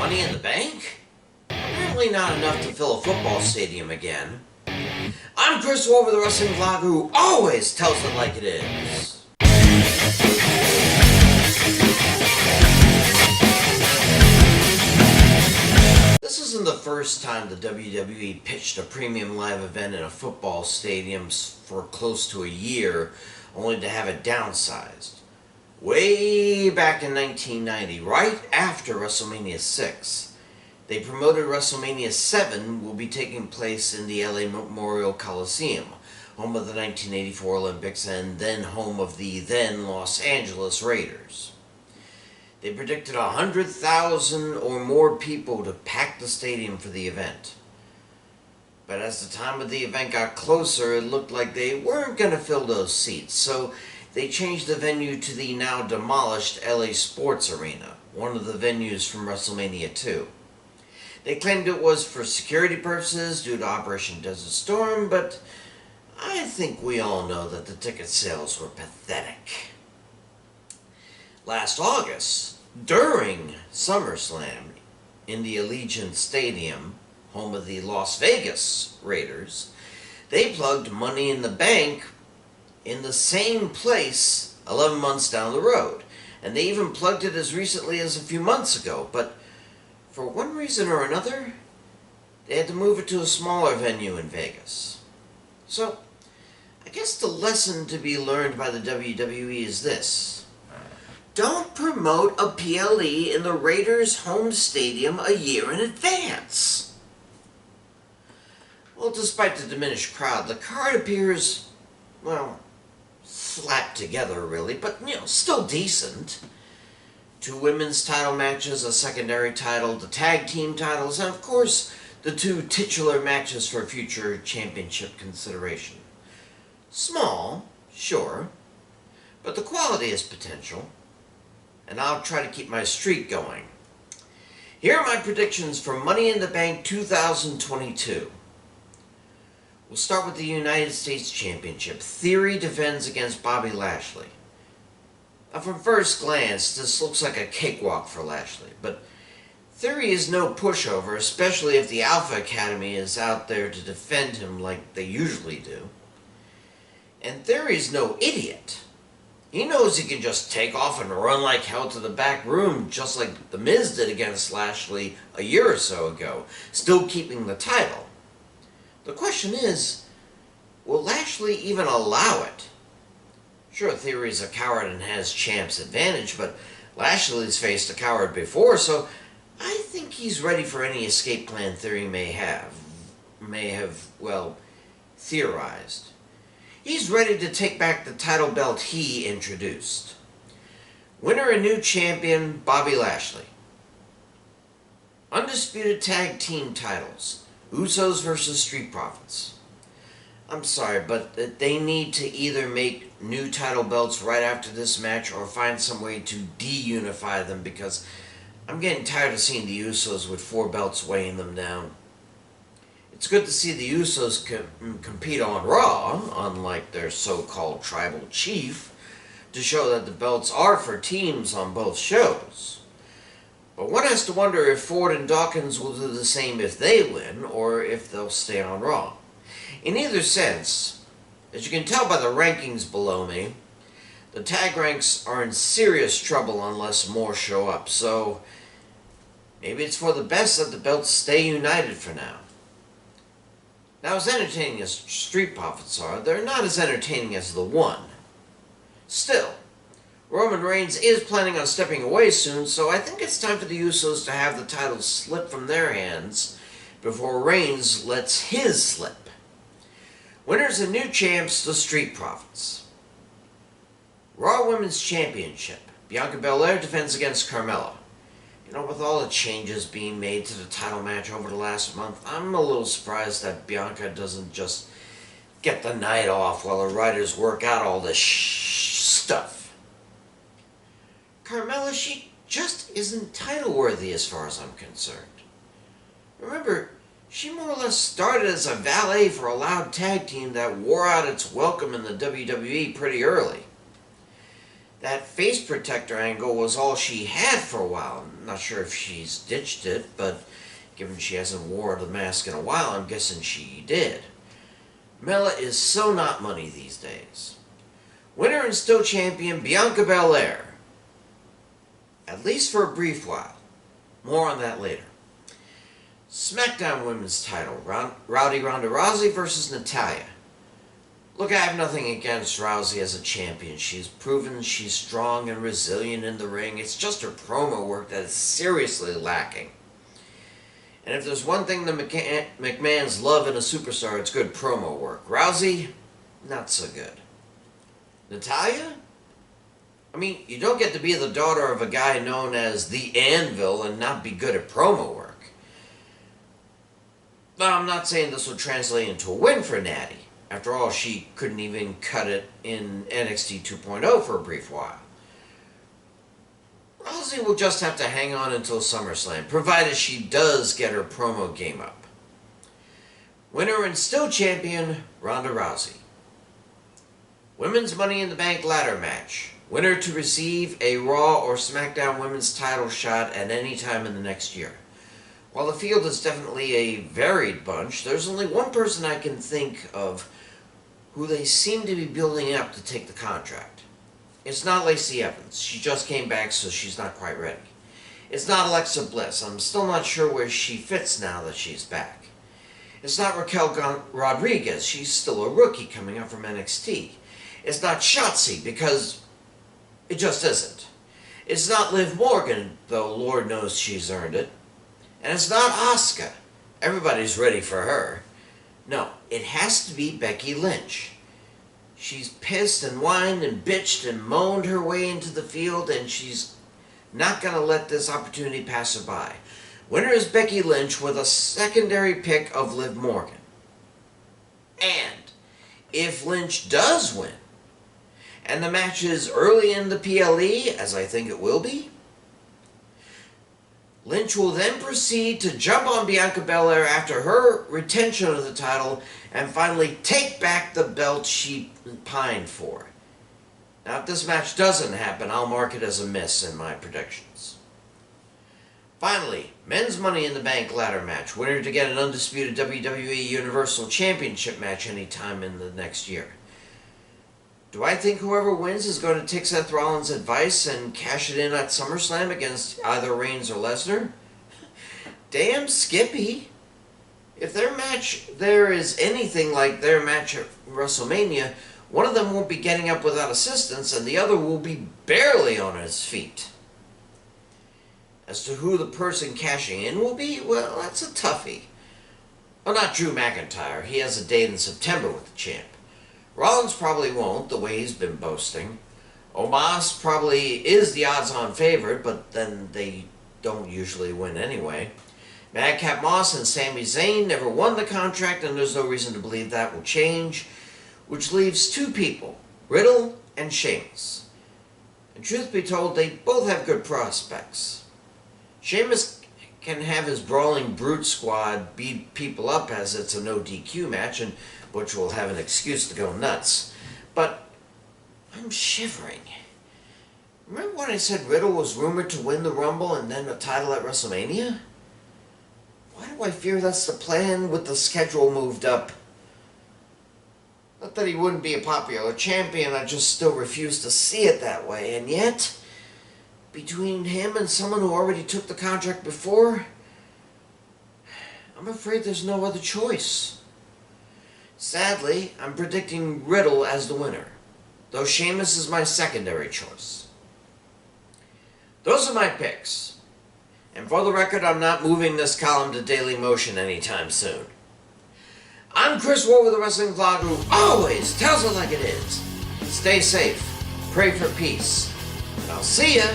Money in the Bank? Apparently not enough to fill a football stadium again. I'm Chirs Wolvie, the wrestling vlogger who always tells it like it is. This isn't the first time the WWE pitched a premium live event in a football stadium for close to a year, only to have it downsized. Way back in 1990, right after WrestleMania 6, they promoted WrestleMania 7 will be taking place in the LA Memorial Coliseum, home of the 1984 Olympics and then home of the then Los Angeles Raiders. They predicted 100,000 or more people to pack the stadium for the event. But as the time of the event got closer, it looked like they weren't going to fill those seats, so they changed the venue to the now demolished LA Sports Arena, one of the venues from WrestleMania 2. They claimed it was for security purposes due to Operation Desert Storm, but I think we all know that the ticket sales were pathetic. Last August, during SummerSlam in the Allegiant Stadium, home of the Las Vegas Raiders, they plugged Money in the Bank in the same place 11 months down the road. And they even plugged it as recently as a few months ago, but for one reason or another, they had to move it to a smaller venue in Vegas. So, I guess the lesson to be learned by the WWE is this: don't promote a PLE in the Raiders' home stadium a year in advance. Well, despite the diminished crowd, the card appears, well, slapped together really, but still decent. 2 women's title matches, a secondary title, the tag team titles, and of course the 2 titular matches for future championship consideration. Small, sure, but the quality is potential, and I'll try to keep my streak going. Here are my predictions for Money in the Bank 2022. We'll start with the United States Championship. Theory defends against Bobby Lashley. Now, from first glance, this looks like a cakewalk for Lashley, but Theory is no pushover, especially if the Alpha Academy is out there to defend him like they usually do. And Theory's no idiot. He knows he can just take off and run like hell to the back room, just like The Miz did against Lashley a year or so ago, still keeping the title. The question is, will Lashley even allow it? Sure, Theory's a coward and has champ's advantage, but Lashley's faced a coward before, so I think he's ready for any escape plan Theory may have, well, theorized. He's ready to take back the title belt he introduced. Winner and new champion, Bobby Lashley. Undisputed tag team titles. Usos versus Street Profits. I'm sorry, but they need to either make new title belts right after this match or find some way to de-unify them, because I'm getting tired of seeing the Usos with 4 belts weighing them down. It's good to see the Usos compete on Raw, unlike their so-called tribal chief, to show that the belts are for teams on both shows. But one has to wonder if Ford and Dawkins will do the same if they win, or if they'll stay on Raw. In either sense, as you can tell by the rankings below me, the tag ranks are in serious trouble unless more show up, so maybe it's for the best that the belts stay united for now. Now, as entertaining as Street Profits are, they're not as entertaining as the One. Still, Roman Reigns is planning on stepping away soon, so I think it's time for the Usos to have the titles slip from their hands before Reigns lets his slip. Winners and new champs, the Street Profits. Raw Women's Championship. Bianca Belair defends against Carmella. With all the changes being made to the title match over the last month, I'm a little surprised that Bianca doesn't just get the night off while the writers work out all this stuff. Carmella, she just isn't title-worthy as far as I'm concerned. Remember, she more or less started as a valet for a loud tag team that wore out its welcome in the WWE pretty early. That face protector angle was all she had for a while. I'm not sure if she's ditched it, but given she hasn't worn the mask in a while, I'm guessing she did. Mela is so not money these days. Winner and still champion Bianca Belair. At least for a brief while. More on that later. SmackDown Women's title, Rowdy Ronda Rousey versus Natalya. Look, I have nothing against Rousey as a champion. She's proven she's strong and resilient in the ring. It's just her promo work that is seriously lacking. And if there's one thing the McMahons love in a superstar, it's good promo work. Rousey, not so good. Natalya? I mean, you don't get to be the daughter of a guy known as the Anvil and not be good at promo work. But I'm not saying this will translate into a win for Natty. After all, she couldn't even cut it in NXT 2.0 for a brief while. Rousey will just have to hang on until SummerSlam, provided she does get her promo game up. Winner and still champion, Ronda Rousey. Women's Money in the Bank ladder match. Winner to receive a Raw or SmackDown Women's title shot at any time in the next year. While the field is definitely a varied bunch, there's only one person I can think of who they seem to be building up to take the contract. It's not Lacey Evans. She just came back, so she's not quite ready. It's not Alexa Bliss. I'm still not sure where she fits now that she's back. It's not Raquel Rodriguez. She's still a rookie coming up from NXT. It's not Shotzi, because it just isn't. It's not Liv Morgan, though Lord knows she's earned it. And it's not Asuka. Everybody's ready for her. No, it has to be Becky Lynch. She's pissed and whined and bitched and moaned her way into the field, and she's not going to let this opportunity pass her by. Winner is Becky Lynch with a secondary pick of Liv Morgan. And if Lynch does win, and the match is early in the PLE, as I think it will be, Lynch will then proceed to jump on Bianca Belair after her retention of the title and finally take back the belt she pined for. Now, if this match doesn't happen, I'll mark it as a miss in my predictions. Finally, Men's Money in the Bank ladder match. Winner to get an undisputed WWE Universal Championship match anytime in the next year. Do I think whoever wins is going to take Seth Rollins' advice and cash it in at SummerSlam against either Reigns or Lesnar? Damn Skippy. If their match there is anything like their match at WrestleMania, one of them won't be getting up without assistance and the other will be barely on his feet. As to who the person cashing in will be, well, that's a toughie. Well, not Drew McIntyre. He has a date in September with the champ. Rollins probably won't, the way he's been boasting. Omos probably is the odds-on favorite, but then they don't usually win anyway. Madcap Moss and Sami Zayn never won the contract, and there's no reason to believe that will change, which leaves two people, Riddle and Sheamus. And truth be told, they both have good prospects. Sheamus can have his brawling brute squad beat people up as it's a no DQ match, and Butch will have an excuse to go nuts. But I'm shivering. Remember when I said Riddle was rumored to win the Rumble and then a title at WrestleMania? Why do I fear that's the plan with the schedule moved up? Not that he wouldn't be a popular champion, I just still refuse to see it that way. And yet, between him and someone who already took the contract before, I'm afraid there's no other choice. Sadly, I'm predicting Riddle as the winner, though Sheamus is my secondary choice. Those are my picks. And for the record, I'm not moving this column to Daily Motion anytime soon. I'm Chirs Wolvie, the wrestling vlogger who always tells it like it is. Stay safe, pray for peace, and I'll see ya